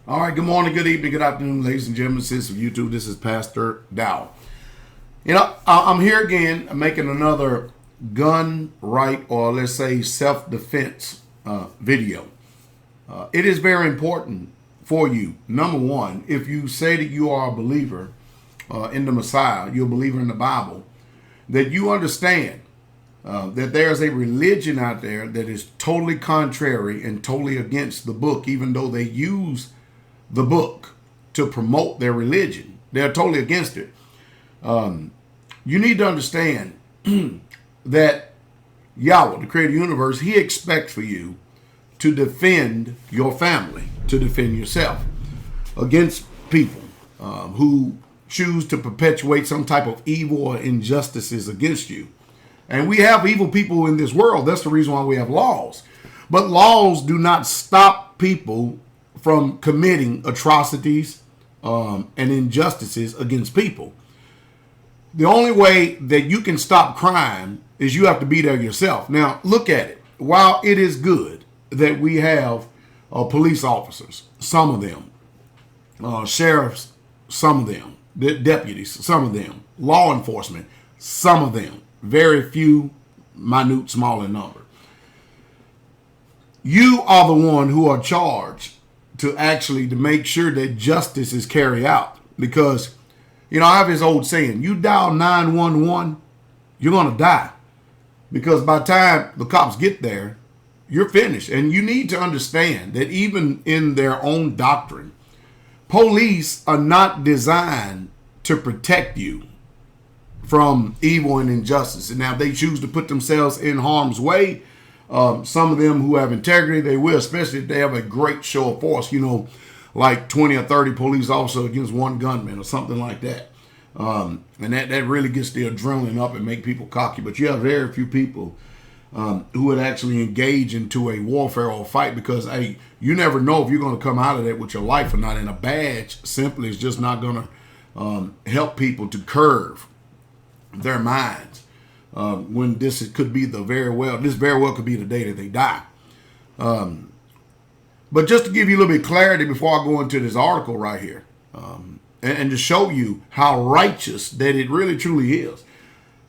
All right, good morning, good evening, good afternoon, ladies and gentlemen, citizens of YouTube. This is Pastor Dow. I'm here again making another gun right, or let's say self-defense video. It is very important for you. Number one, if you say that you are a believer in the Messiah, you're a believer in the Bible, that you understand that there's a religion out there that is totally contrary and totally against the book, even though they use the book to promote their religion. They're totally against it. You need to understand that Yahweh, the creator of the universe, he expects for you to defend your family, to defend yourself against people who choose to perpetuate some type of evil or injustices against you. And we have evil people in this world. That's the reason why we have laws. But laws do not stop people from committing atrocities and injustices against people. The only way that you can stop crime is you have to be there yourself. Now, look at it. While it is good that we have police officers, some of them, sheriffs, some of them, deputies, some of them, law enforcement, some of them, very few, minute, small in number. You are the one who are charged to make sure that justice is carried out. Because, I have this old saying, you dial 911, you're going to die. Because by the time the cops get there, you're finished. And you need to understand that even in their own doctrine, police are not designed to protect you from evil and injustice. And now if they choose to put themselves in harm's way, some of them who have integrity, they will, especially if they have a great show of force, like 20 or 30 police officers against one gunman or something like that. And that really gets the adrenaline up and make people cocky. But you have very few people who would actually engage into a warfare or fight, because you never know if you're going to come out of that with your life or not. And a badge simply is just not going to help people to curve their minds. When this could be this very well could be the day that they die. But just to give you a little bit of clarity before I go into this article right here, and to show you how righteous that it really truly is.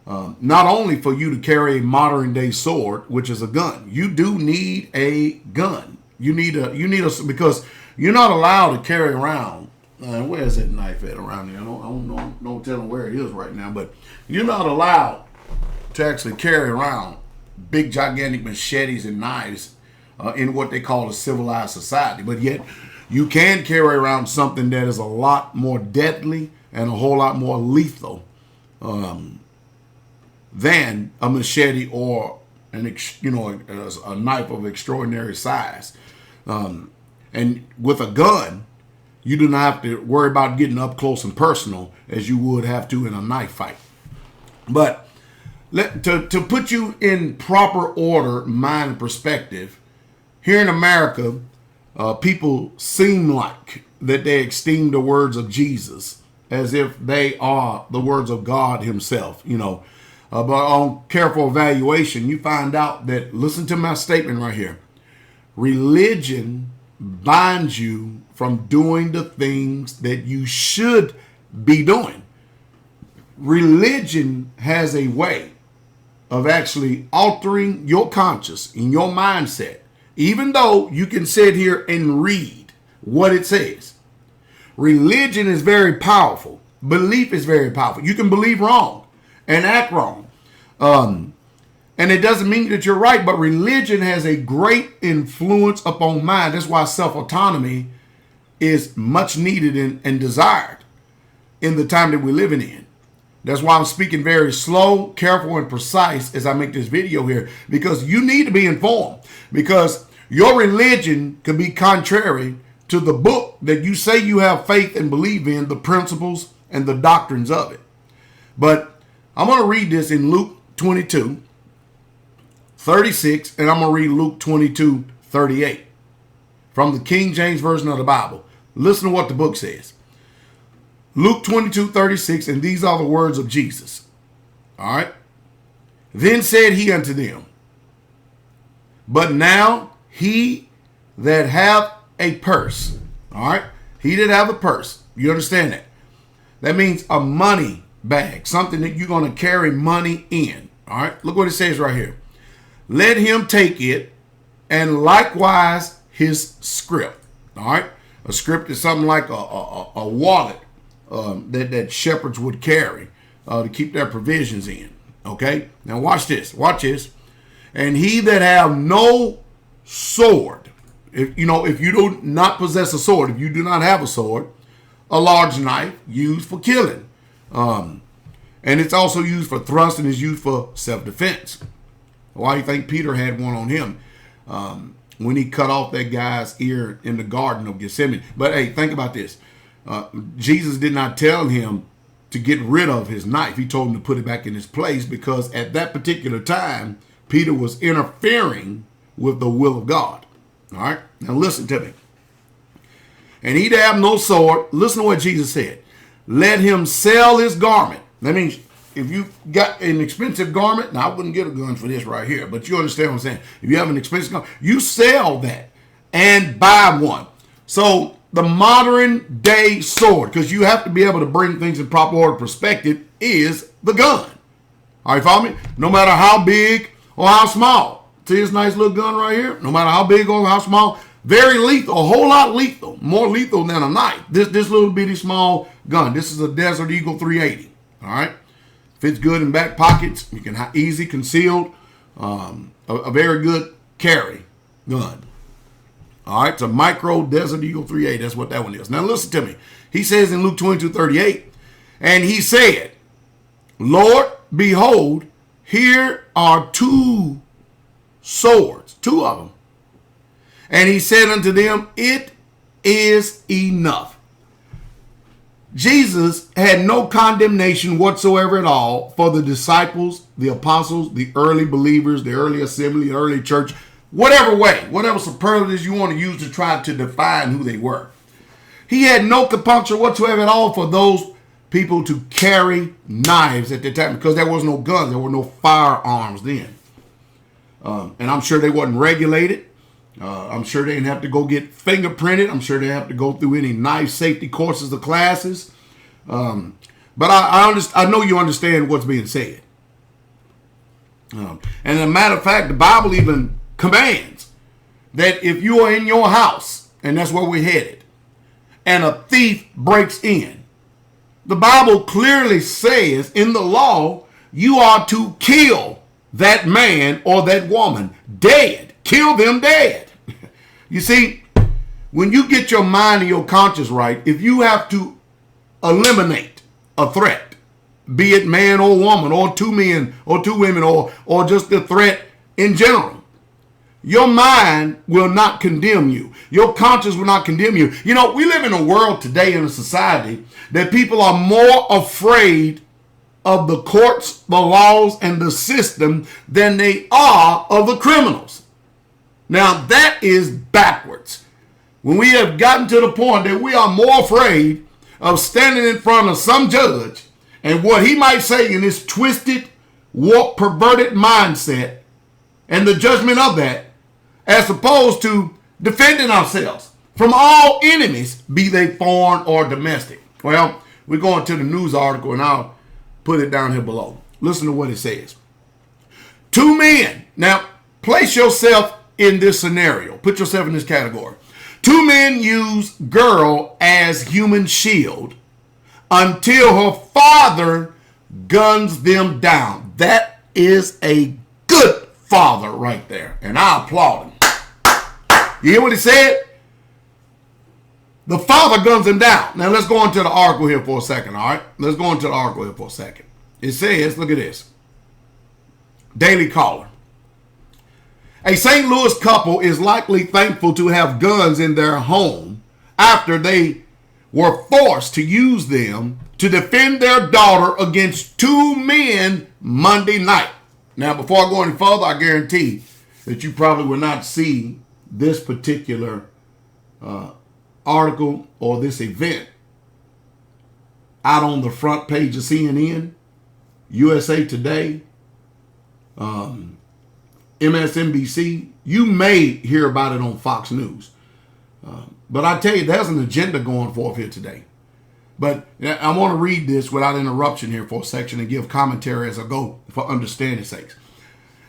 Not only for you to carry a modern day sword, which is a gun. You do need a gun. You need a because you're not allowed to carry around. Where is that knife at around here? I don't know telling where it is right now, but you're not allowed to actually carry around big gigantic machetes and knives in what they call a civilized society. But yet you can carry around something that is a lot more deadly and a whole lot more lethal than a machete or a knife of extraordinary size. And with a gun, you do not have to worry about getting up close and personal as you would have to in a knife fight. But to put you in proper order, mind, and perspective, here in America, people seem like that they esteem the words of Jesus as if they are the words of God himself, But on careful evaluation, you find out that, listen to my statement right here, religion binds you from doing the things that you should be doing. Religion has a way of actually altering your conscience and your mindset, even though you can sit here and read what it says. Religion is very powerful. Belief is very powerful. You can believe wrong and act wrong. And it doesn't mean that you're right, but religion has a great influence upon mind. That's why self-autonomy is much needed and desired in the time that we're living in. That's why I'm speaking very slow, careful, and precise as I make this video here, because you need to be informed, because your religion could be contrary to the book that you say you have faith and believe in, the principles and the doctrines of it. But I'm going to read this in Luke 22:36, and I'm going to read Luke 22:38 from the King James Version of the Bible. Listen to what the book says. Luke 22:36, and these are the words of Jesus. All right. Then said he unto them, but now he that hath a purse, All right. He did have a purse. You understand that? That means a money bag, something that you're going to carry money in. All right. Look what it says right here. Let him take it, and likewise his scrip. All right. A scrip is something like a wallet that shepherds would carry to keep their provisions in. Okay. Now watch this. Watch this. And he that have no sword, if you do not possess a sword, if you do not have a sword, a large knife used for killing. And it's also used for thrust and is used for self-defense. Why do you think Peter had one on him when he cut off that guy's ear in the Garden of Gethsemane? But hey, think about this. Jesus did not tell him to get rid of his knife. He told him to put it back in its place because at that particular time, Peter was interfering with the will of God. All right? Now listen to me. And he that have no sword, listen to what Jesus said. Let him sell his garment. That means if you got an expensive garment, now I wouldn't get a gun for this right here, but you understand what I'm saying. If you have an expensive garment, you sell that and buy one. So the modern day sword, because you have to be able to bring things in proper order perspective, is the gun. All right, follow me? No matter how big or how small. See this nice little gun right here? No matter how big or how small, very lethal, a whole lot lethal, more lethal than a knife. This little bitty small gun. This is a Desert Eagle 380. All right, fits good in back pockets. You can easy concealed. A very good carry gun. All right, it's a micro Desert Eagle 380. That's what that one is. Now listen to me. He says in Luke 22:38, and he said, Lord, behold, here are 2 swords, 2 of them. And he said unto them, it is enough. Jesus had no condemnation whatsoever at all for the disciples, the apostles, the early believers, the early assembly, the early church, whatever way, whatever superlatives you want to use to try to define who they were. He had no compunction whatsoever at all for those people to carry knives at the time because there was no guns, there were no firearms then. And I'm sure they wasn't regulated. I'm sure they didn't have to go get fingerprinted. I'm sure they have to go through any knife safety courses or classes. But I know you understand what's being said. And as a matter of fact, the Bible even commands that if you are in your house, and that's where we're headed, and a thief breaks in, the Bible clearly says in the law, you are to kill that man or that woman dead. Kill them dead. You see, when you get your mind and your conscience right, if you have to eliminate a threat, be it man or woman or 2 men or 2 women or just the threat in general, your mind will not condemn you. Your conscience will not condemn you. You know, we live in a world today, in a society, that people are more afraid of the courts, the laws, and the system than they are of the criminals. Now, that is backwards. When we have gotten to the point that we are more afraid of standing in front of some judge and what he might say in his twisted, warped, perverted mindset and the judgment of that, as opposed to defending ourselves from all enemies, be they foreign or domestic. Well, we're going to the news article, and I'll put it down here below. Listen to what it says. 2 men. Now, place yourself in this scenario. Put yourself in this category. 2 men use girl as human shield until her father guns them down. That is a good father right there, and I applaud him. You hear what he said? The father guns him down. Now let's go into the article here for a second, all right? Let's go into the article here for a second. It says, look at this. Daily Caller. A St. Louis couple is likely thankful to have guns in their home after they were forced to use them to defend their daughter against 2 men Monday night. Now, before I go any further, I guarantee that you probably will not see this particular article or this event out on the front page of CNN, USA Today, MSNBC. You may hear about it on Fox News. But I tell you, there's an agenda going forth here today. But I want to read this without interruption here for a section and give commentary as I go for understanding sakes.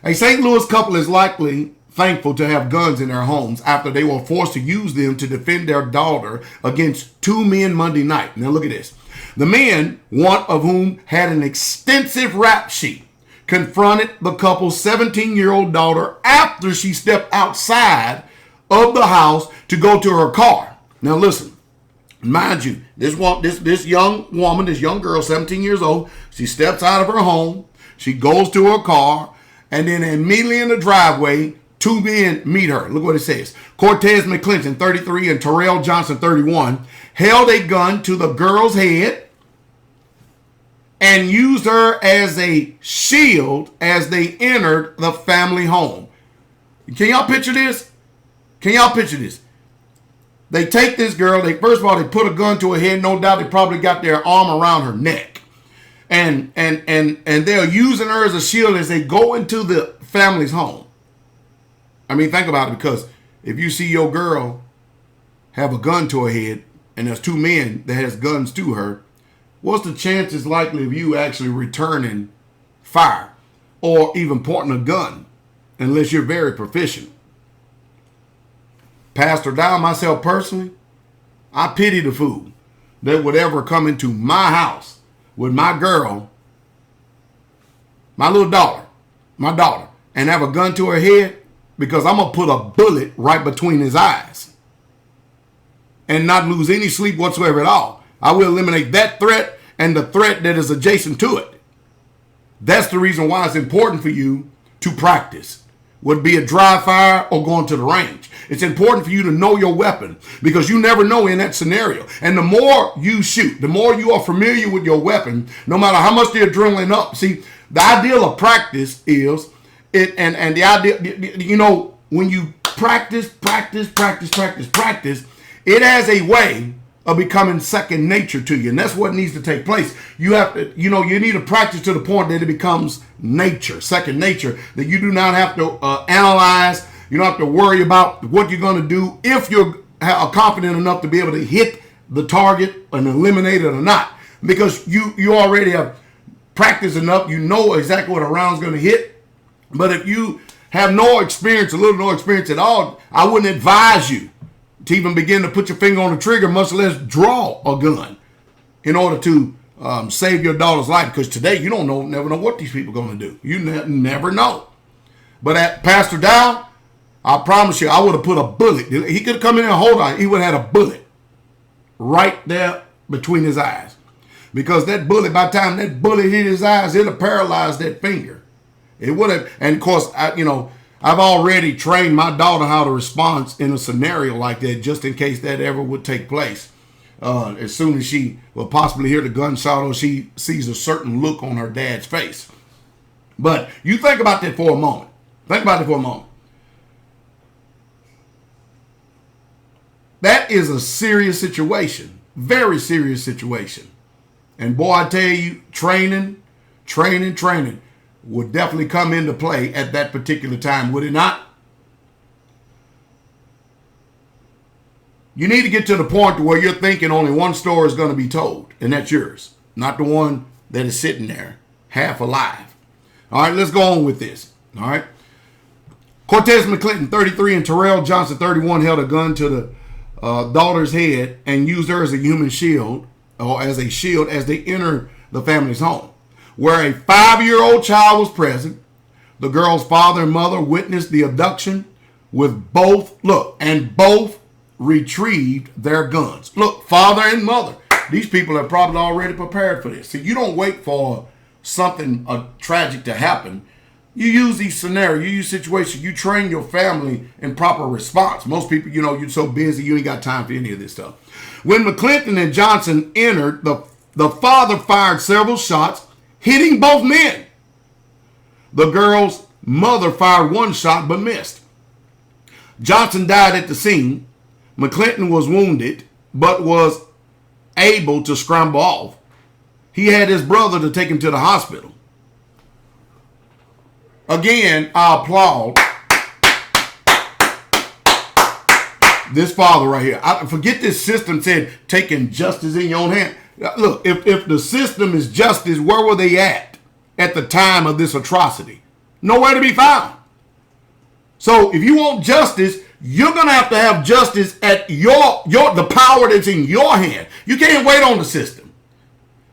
A St. Louis couple is likely thankful to have guns in their homes after they were forced to use them to defend their daughter against two men Monday night. Now look at this. The men, one of whom had an extensive rap sheet, confronted the couple's 17-year-old daughter after she stepped outside of the house to go to her car. Now listen. Mind you, this young woman, this young girl, 17 years old, she steps out of her home, she goes to her car, and then immediately in the driveway, two men meet her. Look what it says. Cortez McClinton, 33, and Terrell Johnson, 31, held a gun to the girl's head and used her as a shield as they entered the family home. Can y'all picture this? Can y'all picture this? They take this girl, first of all, they put a gun to her head. No doubt they probably got their arm around her neck. And they're using her as a shield as they go into the family's home. I mean, think about it, because if you see your girl have a gun to her head and there's two men that has guns to her, what's the chances likely of you actually returning fire or even pointing a gun unless you're very proficient? Pastor Dow, myself personally, I pity the fool that would ever come into my house with my girl, my little daughter, and have a gun to her head, because I'm going to put a bullet right between his eyes and not lose any sleep whatsoever at all. I will eliminate that threat and the threat that is adjacent to it. That's the reason why it's important for you to practice. Would it be a dry fire or going to the range? It's important for you to know your weapon, because you never know in that scenario. And the more you shoot, the more you are familiar with your weapon, no matter how much the adrenaline up. See, the ideal of practice is it, and the idea, you know, when you practice, it has a way of becoming second nature to you. And that's what needs to take place. You have to, you need to practice to the point that it becomes nature, second nature, that you do not have to analyze. You don't have to worry about what you're going to do if you're confident enough to be able to hit the target and eliminate it or not. Because you already have practiced enough. You know exactly what a round's going to hit. But if you have no experience, a little no experience at all, I wouldn't advise you to even begin to put your finger on the trigger, much less draw a gun in order to save your daughter's life. Because today you never know what these people are going to do. You never know. But at Pastor Dow, I promise you, I would have put a bullet. He could have come in and hold on. He would have had a bullet right there between his eyes. Because that bullet, by the time that bullet hit his eyes, it would have paralyzed that finger. It would have, and of course, I've already trained my daughter how to respond in a scenario like that, just in case that ever would take place. As soon as she will possibly hear the gunshot or she sees a certain look on her dad's face. But you think about that for a moment. That is a serious situation, very serious situation. And boy, I tell you, training would definitely come into play at that particular time, would it not? You need to get to the point where you're thinking only one story is going to be told, and that's yours, not the one that is sitting there half alive. All right, let's go on with this. All right. Cortez McClinton, 33, and Terrell Johnson, 31, held a gun to the daughter's head and used her as a human shield, or as a shield, as they enter the family's home, where a 5-year-old child was present. The girl's father and mother witnessed the abduction with both retrieved their guns. Look, father and mother, these people are probably already prepared for this. So you don't wait for something tragic to happen. You use these scenarios, you use situations, you train your family in proper response. Most people, you're so busy, you ain't got time for any of this stuff. When McClinton and Johnson entered, the father fired several shots, hitting both men. The girl's mother fired one shot but missed. Johnson died at the scene. McClinton was wounded but was able to scramble off. He had his brother to take him to the hospital. Again, I applaud This father right here, I forget this system said taking justice in your own hand. Look, if the system is justice, where were they at the time of this atrocity? Nowhere to be found. So if you want justice, you're gonna have to have justice at the power that's in your hand. You can't wait on the system.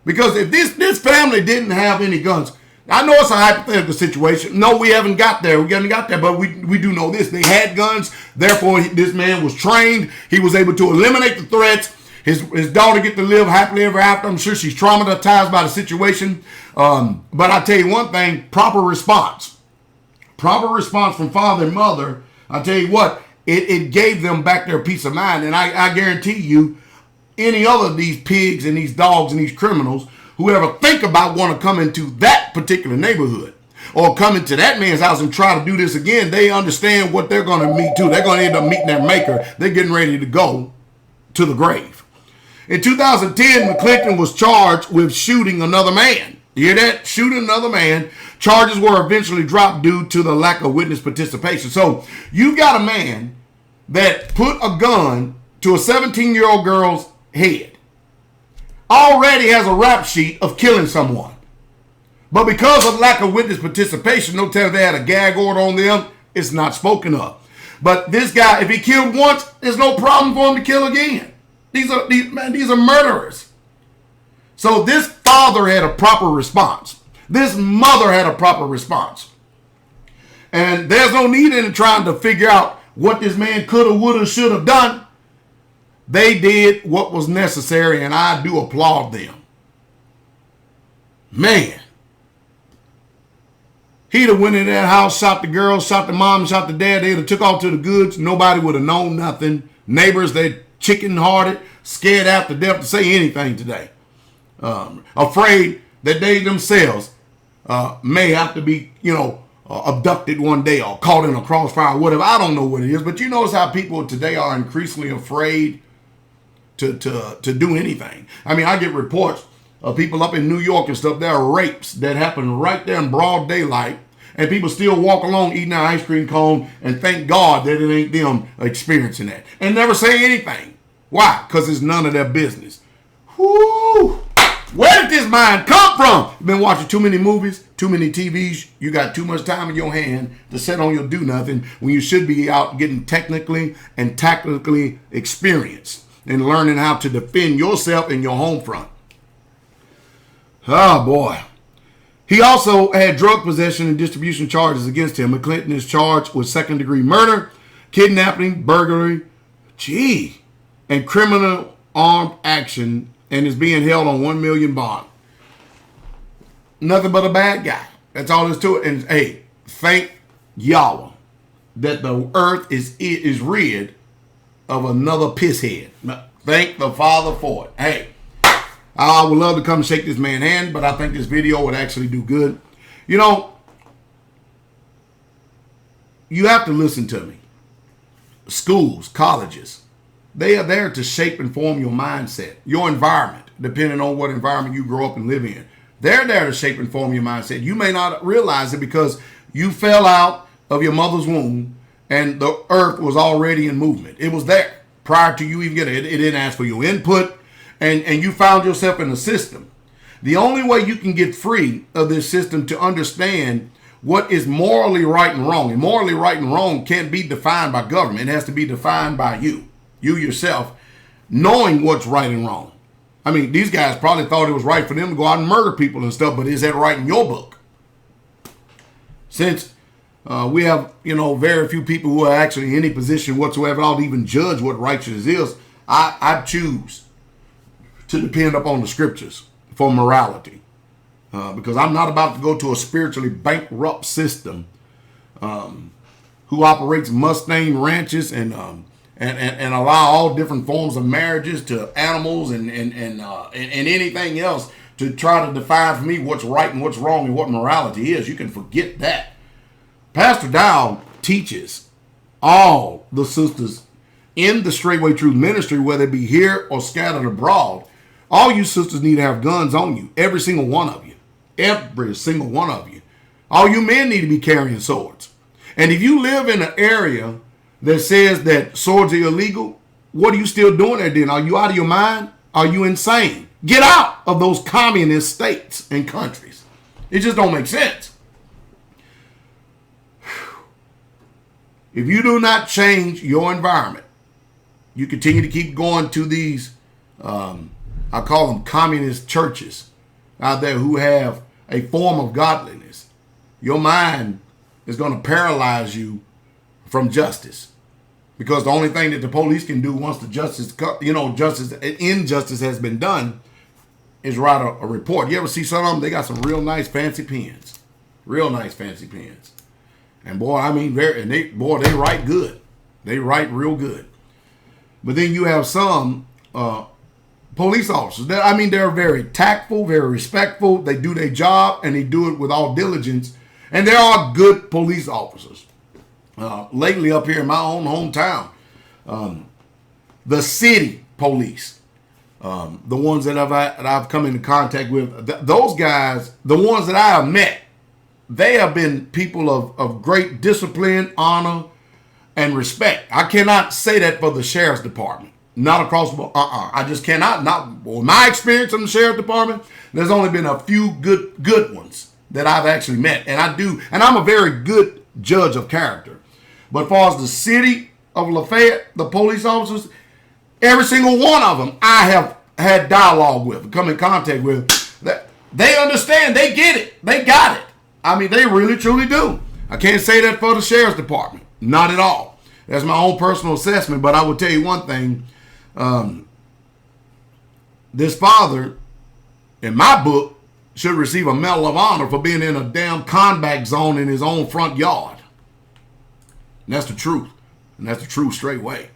Because if this family didn't have any guns, I know it's a hypothetical situation. No, we haven't got there. We haven't got there, but we do know this. They had guns. Therefore, this man was trained. He was able to eliminate the threats. His daughter get to live happily ever after. I'm sure she's traumatized by the situation. But I tell you one thing, proper response. Proper response from father and mother. I tell you what, it gave them back their peace of mind. And I guarantee you, any other of these pigs and these dogs and these criminals who ever think about want to come into that particular neighborhood or come into that man's house and try to do this again, they understand what they're going to meet too. They're going to end up meeting their maker. They're getting ready to go to the grave. In 2010, McClinton was charged with shooting another man. You hear that? Shooting another man. Charges were eventually dropped due to the lack of witness participation. So you got a man that put a gun to a 17-year-old girl's head. Already has a rap sheet of killing someone. But because of lack of witness participation, no time they had a gag order on them, it's not spoken of. But this guy, if he killed once, there's no problem for him to kill again. These are murderers. So this father had a proper response. This mother had a proper response. And there's no need in trying to figure out what this man could have, would have, should have done. They did what was necessary, and I do applaud them. Man. He'd have went in that house, shot the girl, shot the mom, shot the dad. They'd have took off to the goods. Nobody would have known nothing. Neighbors, they chicken-hearted, scared out to death to say anything today. Afraid that they themselves may have to be, abducted one day or caught in a crossfire, whatever. I don't know what it is, but you notice how people today are increasingly afraid to do anything. I mean, I get reports of people up in New York and stuff. There are rapes that happen right there in broad daylight, and people still walk along eating an ice cream cone and thank God that it ain't them experiencing that and never say anything. Why? Because it's none of their business. Whoo! Where did this mind come from? You've been watching too many movies, too many TVs. You got too much time in your hand to sit on your do nothing when you should be out getting technically and tactically experienced and learning how to defend yourself and your home front. Oh, boy. He also had drug possession and distribution charges against him. McClinton is charged with second-degree murder, kidnapping, burglary, and criminal armed action, and is being held on $1 million bond. Nothing but a bad guy. That's all there's to it. And hey, thank Yahweh that the earth is rid of another pisshead. Thank the Father for it. Hey, I would love to come shake this man's hand, but I think this video would actually do good. You have to listen to me. Schools, colleges, they are there to shape and form your mindset, your environment, depending on what environment you grow up and live in. They're there to shape and form your mindset. You may not realize it because you fell out of your mother's womb and the earth was already in movement. It was there prior to you even getting it. It didn't ask for your input, and you found yourself in a system. The only way you can get free of this system to understand what is morally right and wrong, and morally right and wrong can't be defined by government. It has to be defined by you yourself, knowing what's right and wrong. I mean, these guys probably thought it was right for them to go out and murder people and stuff, but is that right in your book? Since we have, very few people who are actually in any position whatsoever to even judge what righteousness is, I choose to depend upon the scriptures for morality. Because I'm not about to go to a spiritually bankrupt system who operates Mustang ranches and allow all different forms of marriages to animals and anything else to try to define for me what's right and what's wrong and what morality is. You can forget that. Pastor Dow teaches all the sisters in the Straightway Truth Ministry, whether it be here or scattered abroad. All you sisters need to have guns on you. Every single one of you. Every single one of you. All you men need to be carrying swords. And if you live in an area that says that swords are illegal, what are you still doing there then? Are you out of your mind? Are you insane? Get out of those communist states and countries. It just don't make sense. If you do not change your environment, you continue to keep going to these, I call them communist churches out there who have a form of godliness, your mind is going to paralyze you from justice. Because the only thing that the police can do once the injustice has been done is write a report. You ever see some of them? They got some real nice fancy pens. Real nice fancy pens. And boy, I mean, they write good. They write real good. But then you have some police officers. They're very tactful, very respectful. They do their job, and they do it with all diligence. And there are good police officers. Lately up here in my own hometown, the city police, the ones that I've come into contact with, those guys, the ones that I have met, they have been people of great discipline, honor, and respect. I cannot say that for the sheriff's department. Not across the board. I just cannot. Not with my experience in the sheriff's department. There's only been a few good ones that I've actually met, and I'm a very good judge of character. But as far as the city of Lafayette, the police officers, every single one of them I have had dialogue with, come in contact with, that they understand, they get it, they got it. They really truly do. I can't say that for the sheriff's department, not at all. That's my own personal assessment. But I will tell you one thing: this father, in my book, should receive a Medal of Honor for being in a damn combat zone in his own front yard. And that's the truth. And that's the truth straight way.